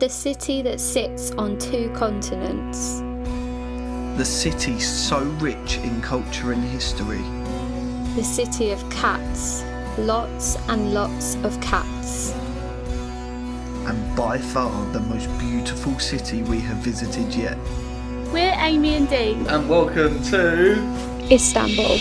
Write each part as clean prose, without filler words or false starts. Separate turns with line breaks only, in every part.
The city that sits on 2 continents.
The city so rich in culture and history.
The city of cats. Lots and lots of cats.
And by far the most beautiful city we have visited yet.
We're Amy and Dee.
And welcome to
Istanbul.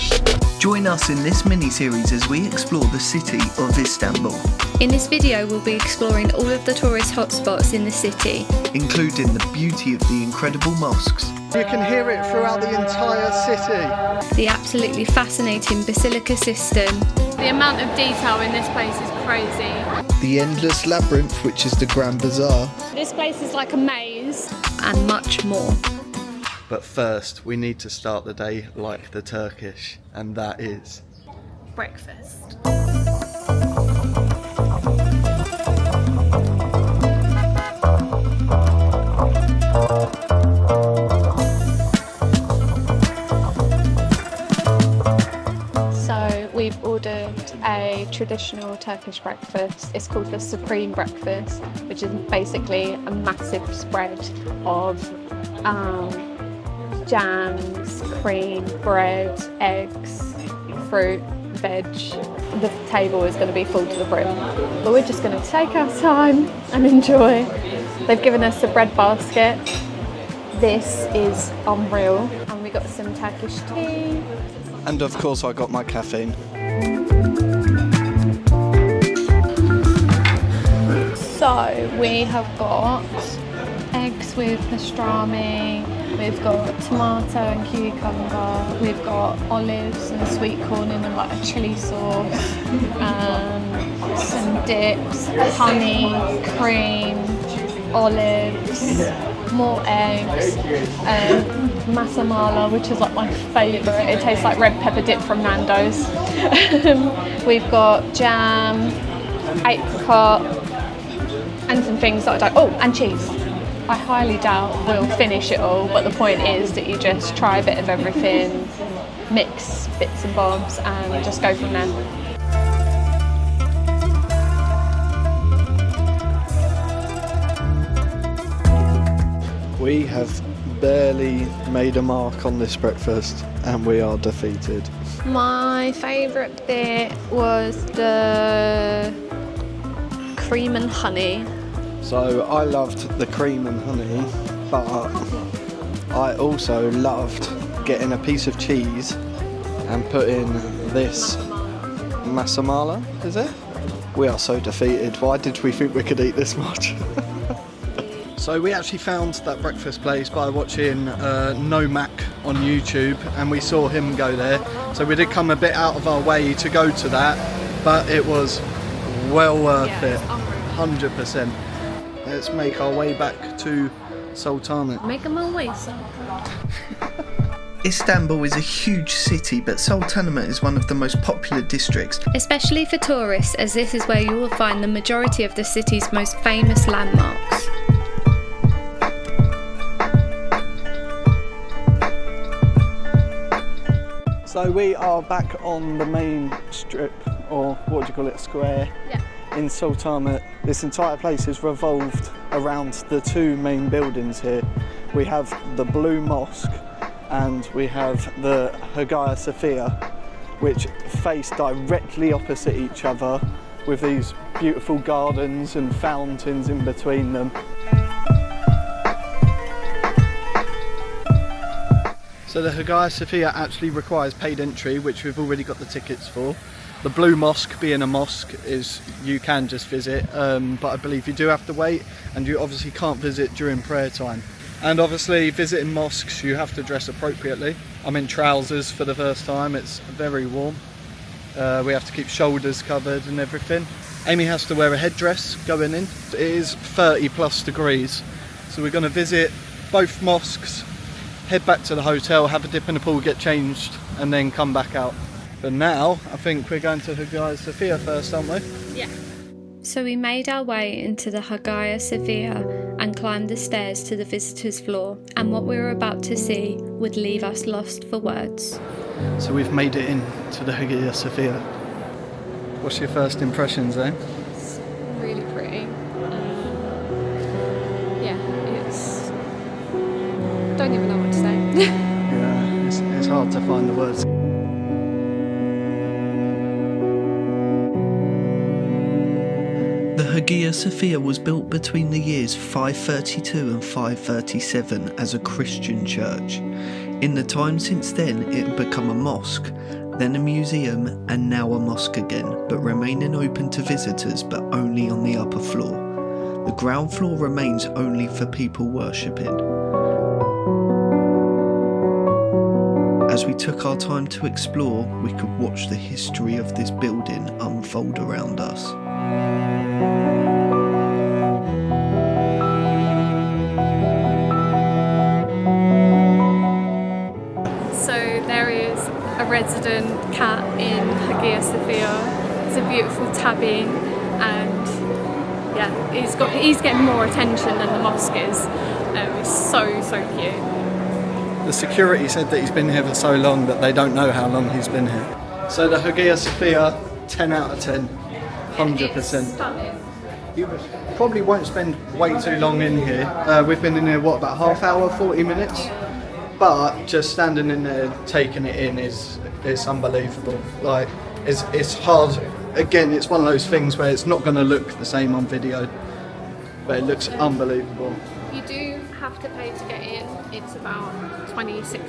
Join us in this mini-series as we explore the city of Istanbul.
In this video we'll be exploring all of the tourist hotspots in the city,
including the beauty of the incredible mosques.
You can hear it throughout the entire city.
The absolutely fascinating Basilica Cistern.
The amount of detail in this place is crazy.
The endless labyrinth, which is the Grand Bazaar.
This place is like a maze.
And much more.
But first, we need to start the day like the Turkish, and that is
Breakfast. So we've ordered a traditional Turkish breakfast. It's called the Supreme Breakfast, which is basically a massive spread of jams, cream, bread, eggs, fruit, veg. The table is going to be full to the brim, but we're just going to take our time and enjoy. They've given us a bread basket. This is unreal, and we got some Turkish tea.
And of course I got my caffeine.
So we have got eggs with pastrami, we've got tomato and cucumber, we've got olives and sweet corn in like a chilli sauce, some dips, honey, cream, olives, more eggs, masamala, which is like my favourite. It tastes like red pepper dip from Nando's. We've got jam, apricot, and some things that I don't... Oh, and cheese. I highly doubt we'll finish it all, but the point is that you just try a bit of everything, mix bits and bobs, and just go from there.
We have barely made a mark on this breakfast and we are defeated.
My favourite bit was the cream and honey.
So I loved the cream and honey, but I also loved getting a piece of cheese and putting this masamala, is it? We are so defeated. Why did we think we could eat this much? So we actually found that breakfast place by watching No Mac on YouTube, and we saw him go there. So we did come a bit out of our way to go to that, but it was well worth it, 100%. Let's make our way back to Sultanate.
Making my way, son.
Istanbul is a huge city, but Sultanate is one of the most popular districts.
Especially for tourists, as this is where you will find the majority of the city's most famous landmarks.
So we are back on the main strip, or what do you call it, square, in Sultanate. This entire place is revolved around the 2 main buildings here. We have the Blue Mosque and we have the Hagia Sophia, which face directly opposite each other with these beautiful gardens and fountains in between them. So the Hagia Sophia actually requires paid entry, which we've already got the tickets for. The Blue Mosque, being a mosque, is you can just visit, but I believe you do have to wait, and you obviously can't visit during prayer time. And obviously visiting mosques, you have to dress appropriately. I'm in trousers for the first time, it's very warm. We have to keep shoulders covered and everything. Amy has to wear a headdress going in. It is 30+ degrees, so we're going to visit both mosques, head back to the hotel, have a dip in the pool, get changed, and then come back out. But now, I think we're going to Hagia Sophia first, aren't we?
Yeah.
So we made our way into the Hagia Sophia and climbed the stairs to the visitors' floor, and what we were about to see would leave us lost for words.
So we've made it in to the Hagia Sophia. What's your first impressions, eh?
It's really pretty.
don't even know what to say.
Yeah, it's hard to find the words.
The Hagia Sophia was built between the years 532 and 537 as a Christian church. In the time since then, it had become a mosque, then a museum, and now a mosque again, but remaining open to visitors but only on the upper floor. The ground floor remains only for people worshipping. As we took our time to explore, we could watch the history of this building unfold around us.
So there is a resident cat in Hagia Sophia. It's a beautiful tabby, and yeah, he's getting more attention than the mosque is. It's so cute.
The security said that he's been here for so long that they don't know how long he's been here. So the Hagia Sophia, 10 out of 10, 100%.
It's stunning.
You probably won't spend way too long in here. We've been in here, what, about half hour, 40 minutes? But just standing in there, taking it in is unbelievable. Like, it's hard. Again, it's one of those things where it's not going to look the same on video, but it looks unbelievable.
You do have to pay to get in. It's about £26.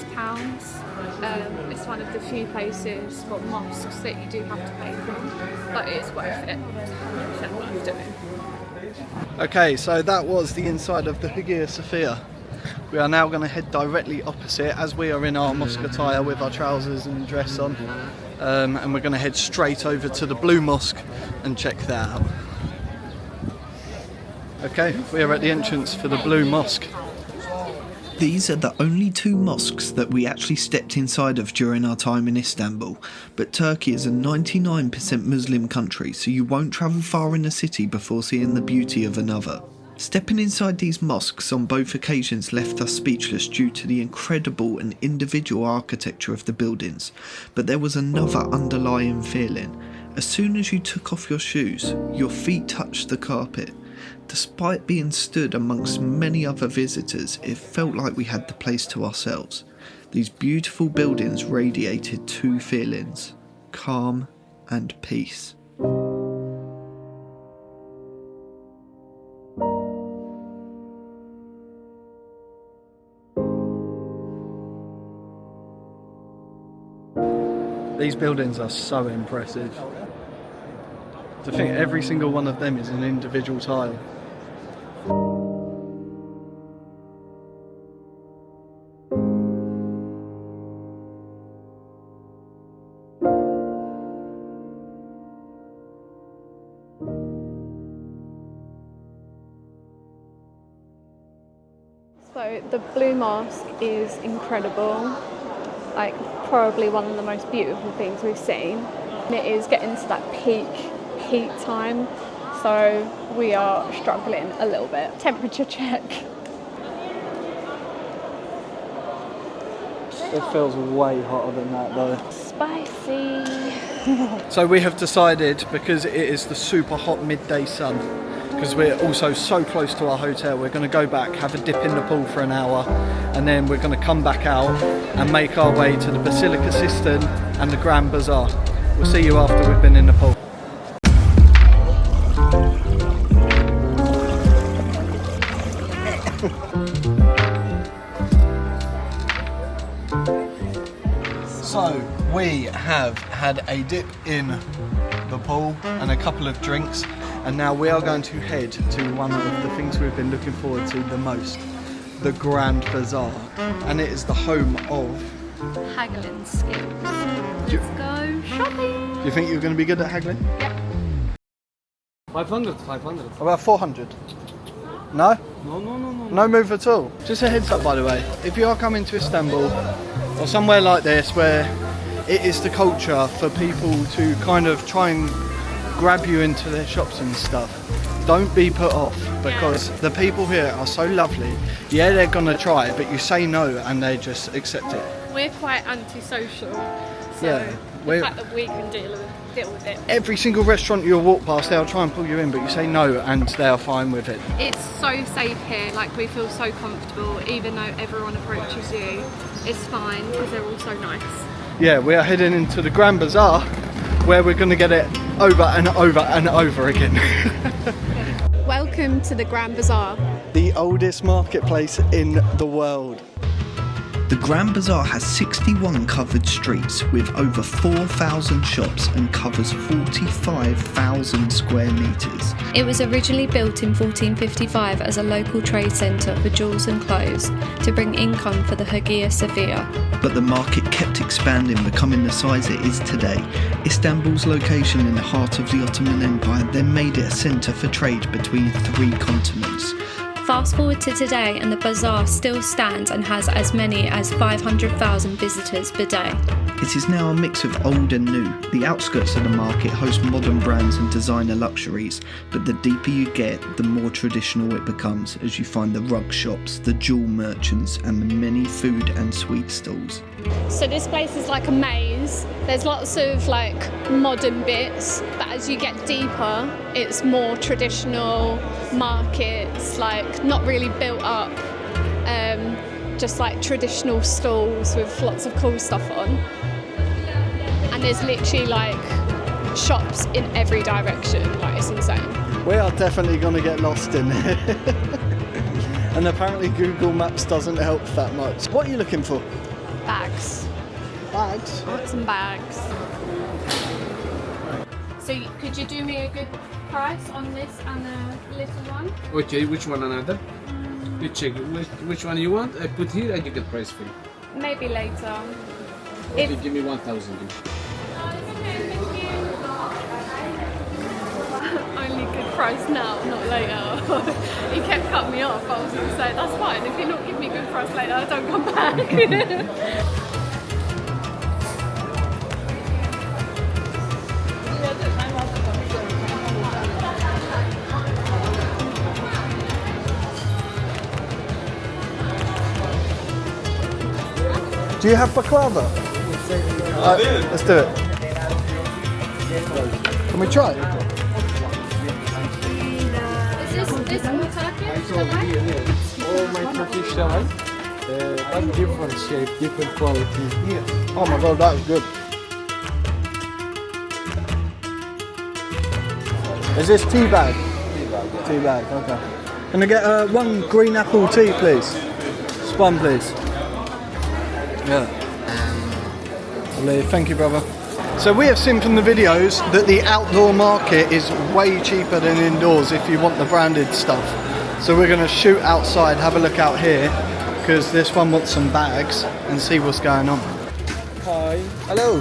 It's one of the few places for mosques that you do have to pay for, but it's worth it. It's 100% worth doing.
Okay, so that was the inside of the Hagia Sophia. We are now going to head directly opposite, as we are in our mosque attire with our trousers and dress on, and we're going to head straight over to the Blue Mosque and check that out. Okay, we are at the entrance for the Blue Mosque.
These are the only two mosques that we actually stepped inside of during our time in Istanbul, but Turkey is a 99% Muslim country, so you won't travel far in the city before seeing the beauty of another. Stepping inside these mosques on both occasions left us speechless due to the incredible and individual architecture of the buildings, but there was another underlying feeling. As soon as you took off your shoes, your feet touched the carpet. Despite being stood amongst many other visitors, it felt like we had the place to ourselves. These beautiful buildings radiated two feelings: calm and peace.
These buildings are so impressive. To think every single one of them is an individual tile.
So the Blue Mosque is incredible, like probably one of the most beautiful things we've seen. And it is getting to that peak heat time, so we are struggling a little bit. Temperature check.
It feels way hotter than that though.
Spicy.
So we have decided, because it is the super hot midday sun, because we're also so close to our hotel, we're going to go back, have a dip in the pool for an hour, and then we're going to come back out and make our way to the Basilica Cistern and the Grand Bazaar. We'll see you after we've been in the pool. So we have had a dip in the pool and a couple of drinks, and now we are going to head to one of the things we've been looking forward to the most, the Grand Bazaar, and it is the home of
Haggling skills. Let's go shopping.
Do you think you're going to be good at haggling?
Yep.
500.
About 400. No? No move at all. Just a heads up, by the way, if you are coming to Istanbul or somewhere like this where it is the culture for people to kind of try and grab you into their shops and stuff, don't be put off, because the people here are so lovely. Yeah, they're gonna try, but you say no and they just accept it.
We're quite antisocial, so
Yeah,
the fact that we can deal with
deal with it.
Every single restaurant you'll walk past, they'll try and pull you in, but you say no and they are fine with it.
It's so safe here, like we feel so comfortable, even though everyone approaches you. It's fine because they're all so nice.
Yeah, we are heading into the Grand Bazaar, where we're going to get it over and over and over again.
Welcome to the Grand Bazaar.
The oldest marketplace in the world.
The Grand Bazaar has 61 covered streets with over 4,000 shops and covers 45,000 square metres.
It was originally built in 1455 as a local trade centre for jewels and clothes to bring income for the Hagia Sophia.
But the market kept expanding, becoming the size it is today. Istanbul's location in the heart of the Ottoman Empire then made it a centre for trade between 3 continents.
Fast forward to today and the bazaar still stands and has as many as 500,000 visitors per day.
It is now a mix of old and new. The outskirts of the market host modern brands and designer luxuries, but the deeper you get, the more traditional it becomes as you find the rug shops, the jewel merchants and the many food and sweet stalls.
So this place is like a maze. There's lots of like modern bits, but as you get deeper, it's more traditional markets, like not really built up, just like traditional stalls with lots of cool stuff on. And there's literally like shops in every direction, like it's insane.
We are definitely going to get lost in there. And apparently Google Maps doesn't help that much. What are you looking for?
Bags.
Bags?
I want some bags.
So could you do me a good price on this and the little one?
Okay, which one another? You check which one you want. I put here and you get price for it.
Maybe later.
Okay, give me 1,000.
Only good price now, not later. He kept cutting me off. I was going to say, that's fine. If you're not giving me a good price later, don't come back.
Do you have baklava? Let's do it. Can we try it?
Is this all Turkish?
All my Turkish delight, but different shape, different quality.
Oh my god, that is good. Is this tea bag? Tea bag, okay. Can I get one green apple tea, please? Just one, please. Yeah. Lovely, thank you, brother. So we have seen from the videos that the outdoor market is way cheaper than indoors if you want the branded stuff. So we're going to shoot outside, have a look out here, because this one wants some bags and see what's going on.
Hi.
Hello.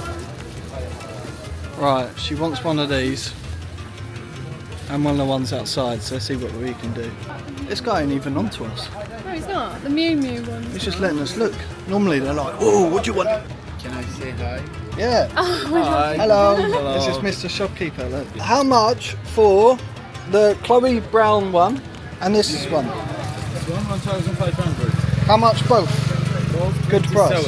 Right, she wants one of these and one of the ones outside, so let's see what we can do. This guy ain't even on to us.
No, it's not. The Mew Mew one.
He's just letting us look. Normally they're like, oh, what do you want?
Can I say hi?
Yeah.
Hi.
Hello.
Hello.
This is Mr. Shopkeeper. Look. How much for the Chloe Brown one and this one?
This one 1,500.
How much both?
Both
Good price.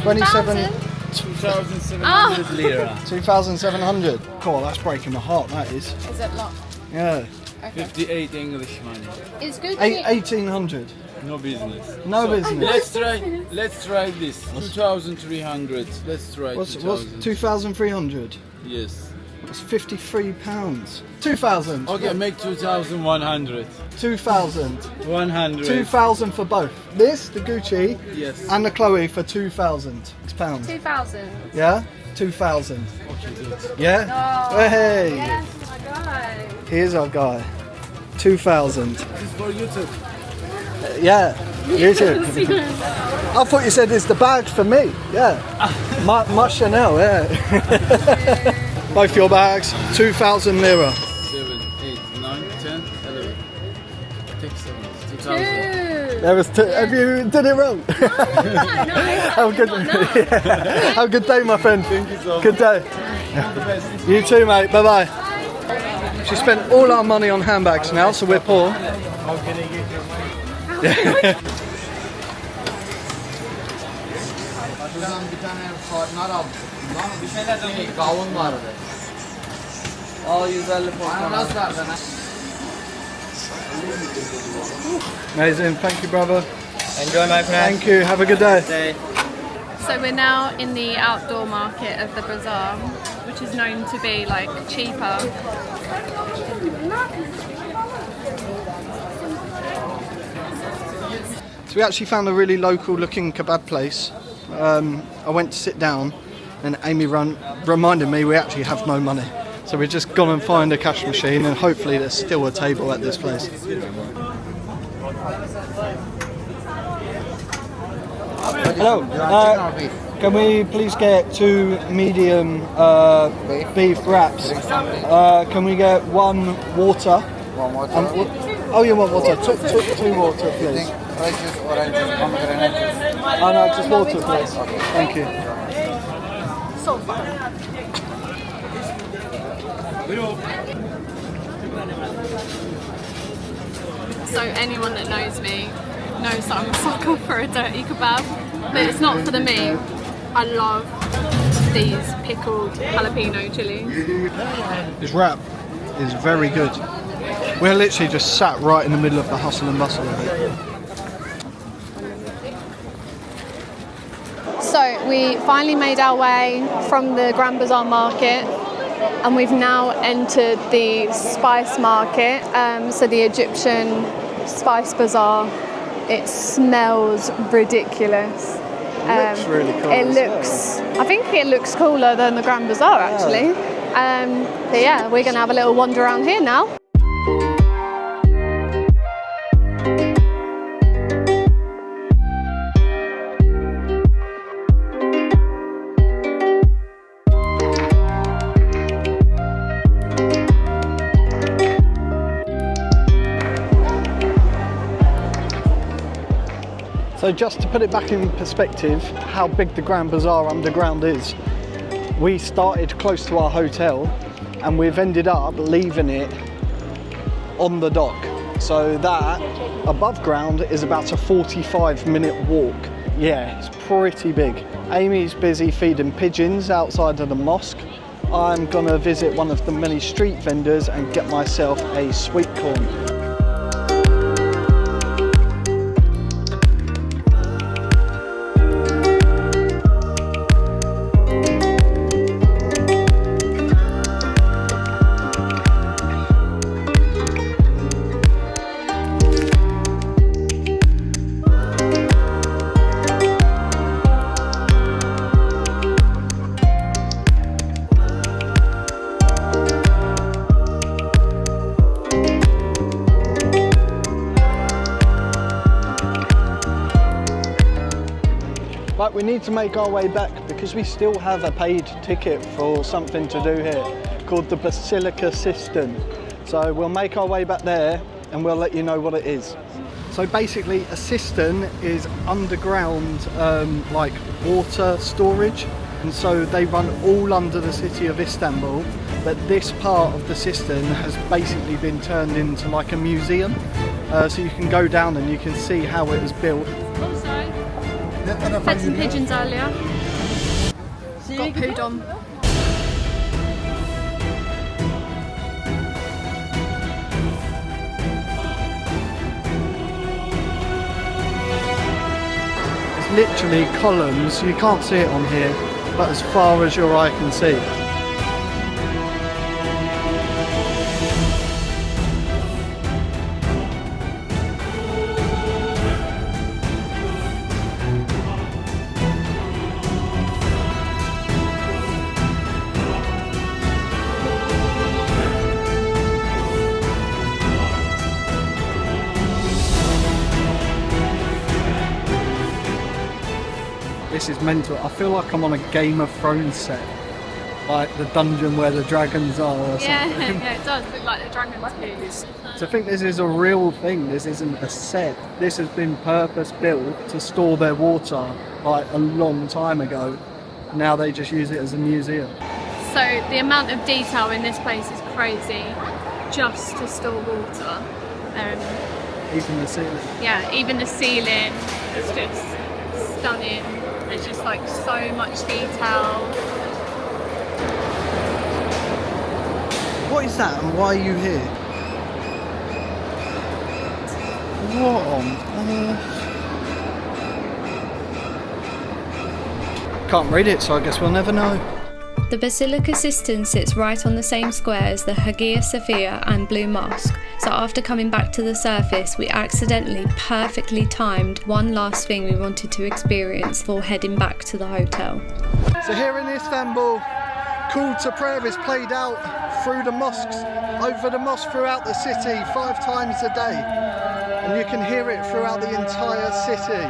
27,000.
2,700 lira.
2,700. Cool, that's breaking my heart, that is.
Is it lot?
Yeah.
58 English money.
It's good.
1,800.
No business.
No business.
Let's try this. 2,300. Let's try
What's
2,000.
2,300?
Yes.
That's £53. 2,000.
Okay, make 2,100.
2,000.
100.
2,000 for both. This, the Gucci,
Yes.
and the Chloe for 2,000 pounds.
2,000.
Yeah? 2,000.
Okay, good.
Yeah?
Oh,
Hey!
yes, my guy.
Here's our guy. 2,000.
This is for YouTube.
Yeah, YouTube. I thought you said it's the bag for me. Yeah. my Chanel, yeah. Both your bags, 2,000 lira.
7, 8, 9, 10, 11. Take 7. 2,000.
There was two. Have you did it wrong?
No,
Have a good, yeah. Have a good day, my friend.
Thank you so much.
Good day.
All the best.
You too, mate. Bye bye. She spent all our money on handbags now, so we're poor.
How can I get your money?
Kavun vardı. Al 150 puan. Nasıl verdin?
Amazing, thank you, brother.
Enjoy, my friend.
Thank you, have a good day.
So we're now in the outdoor market of the bazaar, which is known to be like cheaper.
So we actually found a really local looking kebab place. I went to sit down and Amy reminded me we actually have no money. So we've just gone and find a cash machine and hopefully there's still a table at this place. Hello, can we please get 2 medium beef wraps? Can we get 1 water?
One water.
Oh, you want water? 2 water, please.
Fresh juice, orange juice, pomegranate juice.
Oh no, just water, please. Thank you.
So anyone that knows me knows that I'm a sucker for a dirty kebab, but it's not for the meat. I love these pickled jalapeno chili.
This wrap is very good. We're literally just sat right in the middle of the hustle and bustle of it.
So we finally made our way from the Grand Bazaar market and we've now entered the spice market, so the Egyptian spice bazaar. It smells ridiculous.
It looks really cool.
I think it looks cooler than the Grand Bazaar actually. But yeah, we're going to have a little wander around here now.
So just to put it back in perspective, how big the Grand Bazaar underground is. We started close to our hotel and we've ended up leaving it on the dock. So that above ground is about a 45-minute walk. Yeah, it's pretty big. Amy's busy feeding pigeons outside of the mosque. I'm gonna visit one of the many street vendors and get myself a sweet corn. But we need to make our way back because we still have a paid ticket for something to do here called the Basilica Cistern. So we'll make our way back there and we'll let you know what it is. So basically a cistern is underground like water storage, and so they run all under the city of Istanbul, but this part of the cistern has basically been turned into like a museum, so you can go down and you can see how it was built.
Fed some pigeons earlier. Got pooed on.
It's literally columns, you can't see it on here, but as far as your eye can see. This is mental. I feel like I'm on a Game of Thrones set, like the dungeon where the dragons are or something.
Yeah, it does look like the dragon's piece.
So I think this is a real thing, this isn't a set. This has been purpose built to store their water like a long time ago. Now they just use it as a museum.
So the amount of detail in this place is crazy, just to store water.
Even the ceiling.
Yeah, even the ceiling is just stunning. There's just like so much detail.
What is that and why are you here? What on earth? Can't read it, so I guess we'll never know.
The Basilica Cistern sits right on the same square as the Hagia Sophia and Blue Mosque, so after coming back to the surface, we accidentally perfectly timed one last thing we wanted to experience before heading back to the hotel.
So here in Istanbul, call to prayer is played out through the mosques, over the mosque throughout the city 5 times a day, and you can hear it throughout the entire city.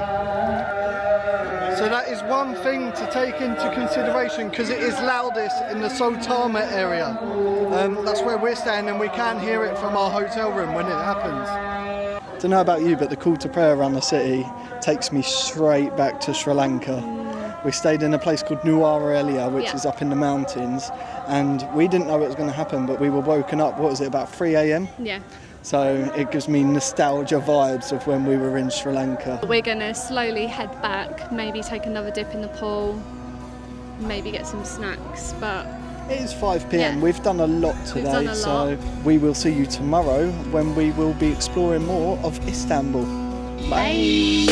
So that is one thing to take into consideration, because it is loudest in the Sultanate area. That's where we're staying, and we can hear it from our hotel room when it happens. Don't know about you, but the call to prayer around the city takes me straight back to Sri Lanka. We stayed in a place called Nuwara, which is up in the mountains, and we didn't know it was going to happen, but we were woken up, what was it, about 3 a.m?
Yeah.
So it gives me nostalgia vibes of when we were in Sri Lanka.
We're going to slowly head back, maybe take another dip in the pool, maybe get some snacks, but...
It is 5 p.m.
Yeah.
We've done a lot today,
done a lot.
So we will see you tomorrow when we will be exploring more of Istanbul. Bye.